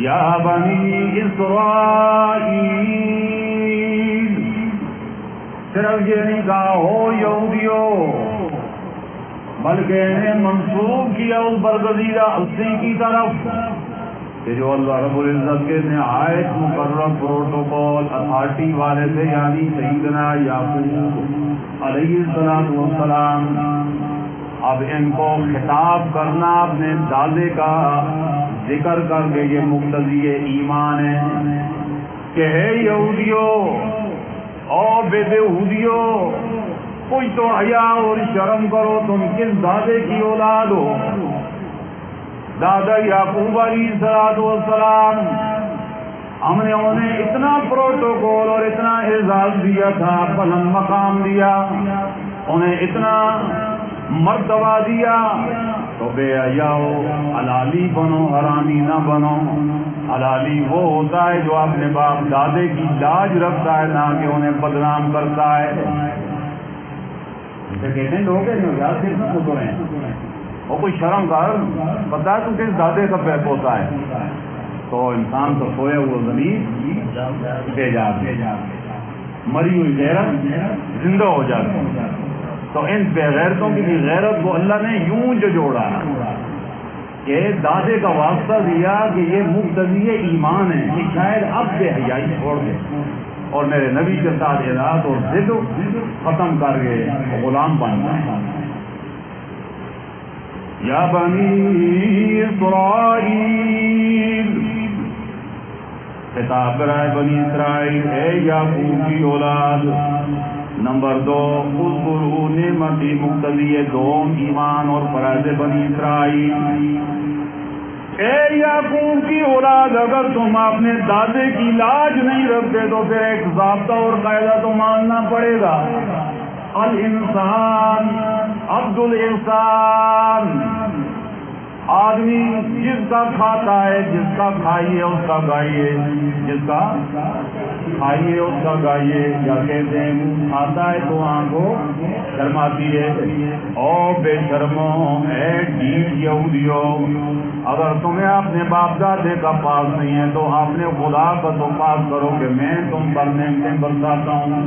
یا بنی اسرائیل، صرف یہ نہیں کہا ہو یہودیو، بلکہ انہیں منسوب کیا اس برگزیدہ ہستی کی طرف کہ جو اللہ رب العزت کے نہایت مقرر پروٹوکول اتھارٹی والے تھے، یعنی سیدنا یعقوب علیہ السلام. اب ان کو خطاب کرنا اپنے دادے کا ذکر کر کے یہ مقتضی ایمان ہے کہ ہے یہودیو اور بے یہودیو، کچھ تو حیا اور شرم کرو، تم کس دادے کی اولاد ہو؟ دادا یعقوب علیہ السلام. ہم نے انہیں اتنا پروٹوکول اور اتنا اعزاز دیا تھا، بلند مقام دیا، انہیں اتنا مرتبہ دیا، تو بے حیاؤ حلالی بنو، حرامی نہ بنو. حلالی وہ ہوتا ہے جو اپنے باپ دادے کی لاج رکھتا ہے، نہ کہ انہیں بدنام کرتا ہے. کہتے ہیں لوگ اور کوئی شرم کر بتا تو کس دادے کا پیپ ہوتا ہے، تو انسان تو سوئے وہ زمین بے جا مری ہوئی غیرت زندہ ہو جاتی. تو ان بے غیرتوں کی بھی غیرت کو اللہ نے یوں جوڑا کہ دادے کا واسطہ دیا کہ یہ مقتضی ایمان ہے کہ شاید اب بے حیائی چھوڑ دے اور میرے نبی کے ساتھ اراد اور ضد ختم کر کے غلام بن جائے. یا بنی اسرائیل، خطاب کرائے بنی اسرائیل، اے یعقوب کی اولاد. نمبر 2، اذکروا نعمتی، مقتضی دوم ایمان اور فرائض بنی اسرائیل. اے یعقوب کی اولاد، اگر تم اپنے دادے کی لاج نہیں رکھتے تو پھر ایک ضابطہ اور قاعدہ تو ماننا پڑے گا. الانسان عبد الاحسان، آدمی جس کا کھاتا ہے، جس کا کھائیے اس کا گائیے، جس کا کھائیے اس کا گائیے. یا کہتے ہیں کھاتا ہے تو آنکھوں شرماتی ہے. او بے شرمو، اے ڈھیٹ یہودیو، اگر تمہیں اپنے باپ دادے کا پاس نہیں ہے تو اپنے خدا کا تو پاس کرو کہ میں تم پر نعمتیں برساتا ہوں.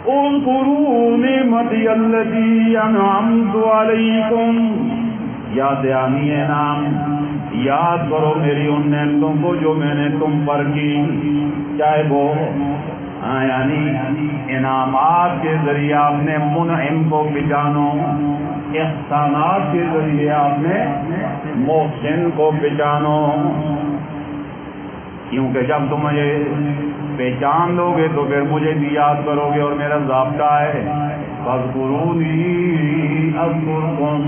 اذکروا نعمتی التی انعمت علیکم، یاد دہانی انعام، یاد کرو میری ان نعمتوں کو جو میں نے تم پر کی. چاہے وہ یعنی انعامات کے ذریعے آپ نے منعم کو پہچانو، احسانات کے ذریعے آپ نے محسن کو پہچانو. کیونکہ جب تم مجھے پہچان لو گے تو پھر مجھے بھی یاد کرو گے، اور میرا ضابطہ ہے فاذکرونی اذکرکم،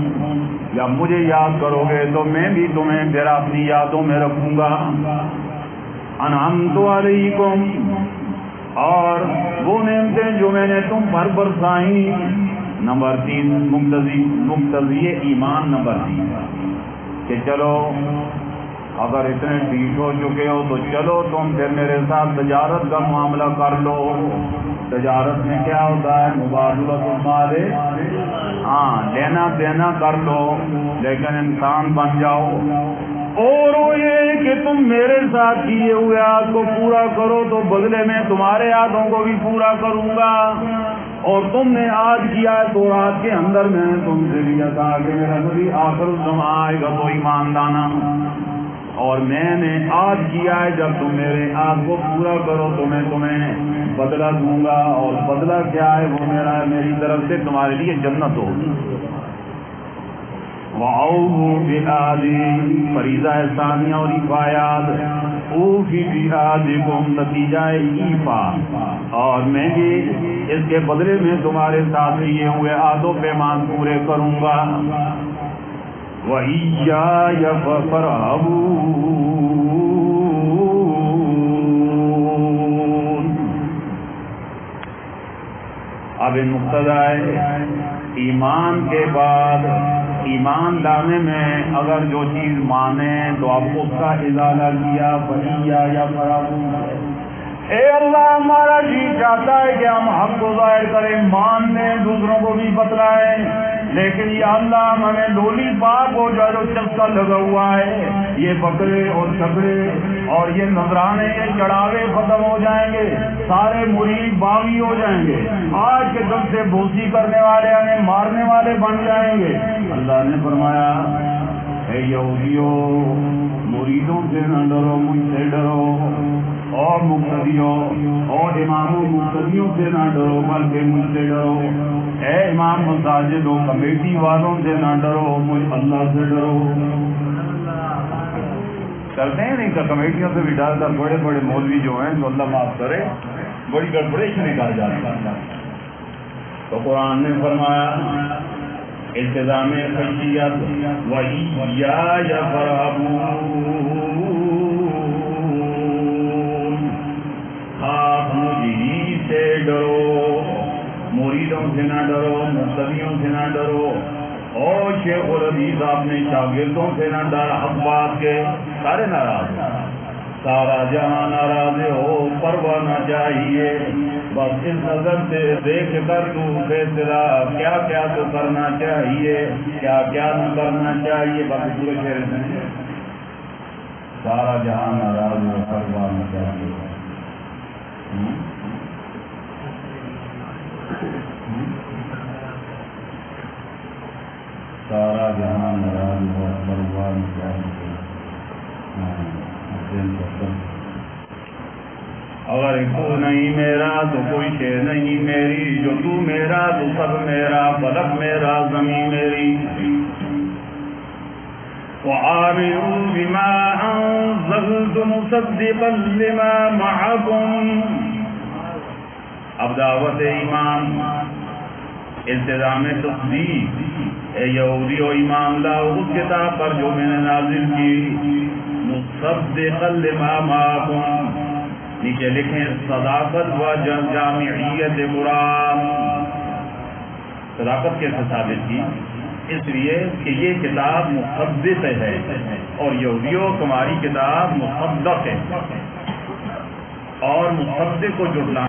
جب مجھے یاد کرو گے تو میں بھی تمہیں پھر اپنی یادوں میں رکھوں گا. انعمت علیکم، اور وہ نعمتیں جو میں نے تم پر برسائیں. نمبر 3، مقتضی ایمان. نمبر 3 کہ چلو اگر اتنے ٹھیک ہو چکے ہو تو چلو تم پھر میرے ساتھ تجارت کا معاملہ کر لو. تجارت میں کیا ہوتا ہے؟ مبادلۃ المال، لینا دینا کر لو، لیکن انسان بن جاؤ. اور وہ یہ کہ تم میرے ساتھ کیے ہوئے عہد کو پورا کرو تو بدلے میں تمہارے عہدوں کو بھی پورا کروں گا. اور تم نے عہد کیا ہے تو عہد کے اندر میں نے تم سے لیا تھا کہ میرا نبی آخر الزمان آئے گا تو ایمان لانا، اور میں نے عہد کیا ہے جب تم میرے عہد کو پورا کرو تو میں تمہیں بدلہ دوں گا. اور بدلہ کیا ہے؟ وہ میری طرف سے تمہارے لیے جنت ہوگی. وَأَوْفُوا بِعَهْدِي، فریضہ ثانیہ اور ایفایات. اوفی بعہدکم، نتیجہ ایفا، اور میں بھی اس کے بدلے میں تمہارے ساتھ لیے ہوئے عہد و پیمان پورے کروں گا. وَإِيَّايَ فَارْهَبُونِ. اب مقتضائے ایمان کے بعد ایمان لانے میں اگر جو چیز مانے تو اب اس کا ازالہ کیا. وَإِيَّايَ فَارْهَبُونِ، اے اللہ ہمارا جی چاہتا ہے کہ ہم حق کو ظاہر کریں، مان لیں، دوسروں کو بھی بتلائیں، لیکن یا اللہ ہمیں ڈولی پاک ہو جائے جو چسکا لگا ہوا ہے، یہ بکرے اور چھکڑے اور یہ نذرانے یہ چڑھاوے ختم ہو جائیں گے، سارے مرید باغی ہو جائیں گے، آج کے دم سے بوسی کرنے والے ہمیں مارنے والے بن جائیں گے۔ اللہ نے فرمایا اے یہودیوں مریدوں سے نہ ڈرو، مجھ سے ڈرو، اور مقتدیوں اور اماموں مقتدیوں سے نہ ڈرو بلکہ مجھ سے ڈرو۔ اے امام مساجد و کمیٹی والوں سے نہ ڈرو، مجھ اللہ سے ڈرو۔ کرتے ہیں نہیں کمیٹیوں سے بھی ڈر کر بڑے بڑے مولوی جو ہیں جو اللہ معاف کرے بڑی گڑبڑیش نکال جاتی ہے۔ تو قرآن نے فرمایا التزام خشیت وَإِيَّايَ فَارْهَبُونِ، آپ مجھ سے ڈرو، مریدوں سے نہ ڈرو، مقتدیوں سے نہ ڈرو، اور شیخ الحدیث آپ نے شاگردوں سے نہ ڈر، حق بات کے سارے ناراض ہیں، سارا جہاں ناراض ہو پرواہ نہ چاہیے، بس اس نظر سے دیکھ کر تو فیصلہ کیا کیا تو کرنا چاہیے کیا کیا نہ کرنا چاہیے، بس پورے شہر سے سارا جہاں ناراض ہو پرواہ نہ چاہیے۔ سارا جہاں ناراض ہو پرواہ نہ چاہیے۔ اگر تو نہیں میرا تو کوئی شے نہیں میری، جو تو میرا تو سب میرا، فلک میرا زمین میری۔ وآمنوا بما أنزلت مصدقا لما معكم، اب دعوت ایمان التزام تصدیق، اے یہودی و ایمان لاؤ اس کتاب پر جو میں نے نازل کی، مصدقا لما معكم، نیچے لکھیں صداقت و جامعیت قرآن، صداقت کیسے ثابت کی؟ اس لیے کہ یہ کتاب مصدق ہے اور یہودیوں تمہاری کتاب مصدق ہے، اور مصدق کو جھٹلانا